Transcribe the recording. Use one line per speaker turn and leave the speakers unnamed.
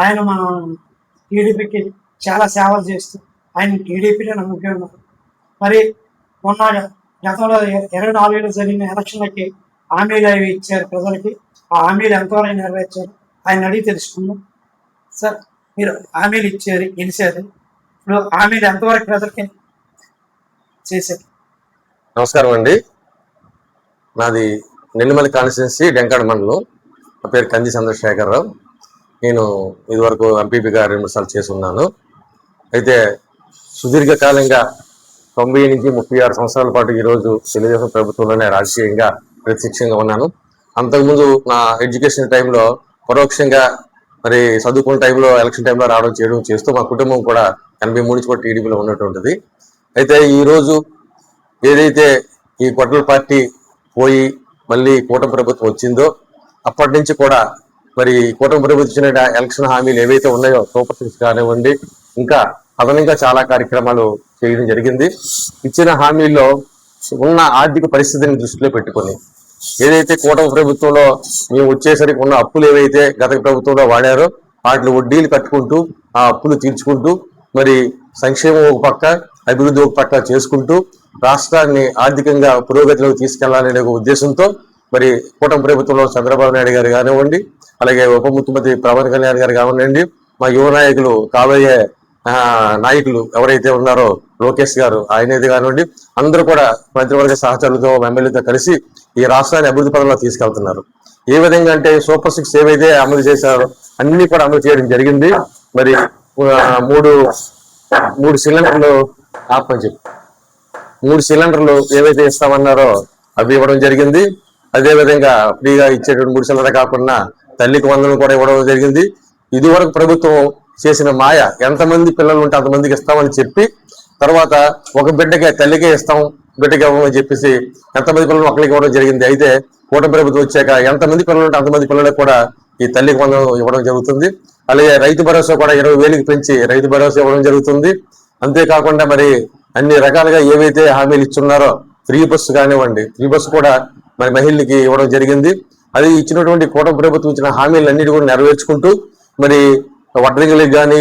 ఆయన మన టీడీపీకి చాలా సేవలు చేస్తూ ఆయన టీడీపీలో నమ్ముకే ఉన్నారు. మరి మొన్న గతంలో 24 జరిగిన ఎలక్షన్లకి హామీలు అవి ఇచ్చారు ప్రజలకి. ఆ హామీలు ఎంతవరకు నెరవేర్చారు ఆయన అడిగి తెలుసుకుందాం. సార్, మీరు హామీలు ఇచ్చారు, గెలిచారు, ఇప్పుడు హామీలు ఎంతవరకు ప్రజలకి చేశారు?
నమస్కారం అండి. నాది నెల్లిమల్లి కాన్స్టిట్యున్సీ డెంకాడ మండలం. నా పేరు కంది చంద్రశేఖరరావు. నేను ఇదివరకు ఎంపీపీగా 2 సార్లు చేసి ఉన్నాను. అయితే సుదీర్ఘకాలంగా 90 నుంచి 36 సంవత్సరాల పాటు ఈరోజు తెలుగుదేశం ప్రభుత్వంలోనే రాజకీయంగా ప్రత్యక్షంగా ఉన్నాను. అంతకుముందు నా ఎడ్యుకేషన్ టైంలో పరోక్షంగా మరి చదువుకున్న టైంలో ఎలక్షన్ టైంలో రావడం చేయడం చేస్తూ మా కుటుంబం కూడా 83 నుంచి కూడా టీడీపీలో ఉన్నటువంటిది. అయితే ఈరోజు ఏదైతే ఈ కొట్టల పార్టీ పోయి మళ్ళీ కూటమి ప్రభుత్వం వచ్చిందో అప్పటి నుంచి కూడా మరి కూటమి ప్రభుత్వం ఇచ్చిన ఎలక్షన్ హామీలు ఏవైతే ఉన్నాయో సూపర్ సిక్స్ కానివ్వండి, ఇంకా అదనంగా చాలా కార్యక్రమాలు చేయడం జరిగింది. ఇచ్చిన హామీల్లో ఉన్న ఆర్థిక పరిస్థితిని దృష్టిలో పెట్టుకొని ఏదైతే కూటమి ప్రభుత్వంలో మేము వచ్చేసరికి ఉన్న అప్పులు ఏవైతే గత ప్రభుత్వంలో వాడారో వాటిని వడ్డీలు కట్టుకుంటూ ఆ అప్పులు తీర్చుకుంటూ మరి సంక్షేమం ఒక పక్క, అభివృద్ధి ఒక పక్క చేసుకుంటూ రాష్ట్రాన్ని ఆర్థికంగా పురోగతిలోకి తీసుకెళ్లాలనే ఒక ఉద్దేశంతో మరి కూటమి ప్రభుత్వంలో చంద్రబాబు నాయుడు గారు కానివ్వండి, అలాగే ఉప ముఖ్యమంత్రి పవన్ కళ్యాణ్ గారు కానివ్వండి, మా యువ నాయకులు కాబోయే నాయకులు ఎవరైతే ఉన్నారో లోకేష్ గారు ఆయనది కానివ్వండి, అందరూ కూడా మంత్రివర్గ సహచరులతో ఎమ్మెల్యేతో కలిసి ఈ రాష్ట్రాన్ని అభివృద్ధి పదంలో తీసుకెళ్తున్నారు. ఏ విధంగా అంటే సూపర్ సిక్స్ ఏవైతే అమలు చేశారో అన్ని కూడా అమలు చేయడం జరిగింది. మరి మూడు సిలిండర్లు మూడు సిలిండర్లు ఏవైతే ఇస్తామన్నారో అవి ఇవ్వడం జరిగింది. అదేవిధంగా ఫ్రీగా ఇచ్చేటువంటి 3 సిలిండర్ కాకుండా తల్లికి వందనం కూడా ఇవ్వడం జరిగింది. ఇదివరకు ప్రభుత్వం చేసిన మాయ, ఎంతమంది పిల్లలు ఉంటే అంతమందికి ఇస్తామని చెప్పి తర్వాత ఒక బిడ్డకే తల్లికే ఇస్తాం, బిడ్డకి ఇవ్వమని చెప్పేసి ఎంతమంది పిల్లలు ఒకరికి ఇవ్వడం జరిగింది. అయితే కూటమి ప్రభుత్వం వచ్చాక ఎంతమంది పిల్లలు ఉంటే అంతమంది పిల్లలకు కూడా ఈ తల్లికి వందనం ఇవ్వడం జరుగుతుంది. అలాగే రైతు భరోసా కూడా 20,000కి పెంచి రైతు భరోసా ఇవ్వడం జరుగుతుంది. అంతేకాకుండా మరి అన్ని రకాలుగా ఏవైతే హామీలు ఇచ్చున్నారో ఫ్రీ బస్సు కానివ్వండి, ఫ్రీ బస్సు కూడా మరి మహిళలకి ఇవ్వడం జరిగింది. అది ఇచ్చినటువంటి కూటమి ప్రభుత్వం ఇచ్చిన హామీలన్నిటి కూడా నెరవేర్చుకుంటూ మరి వడ్రంగిలకు కానీ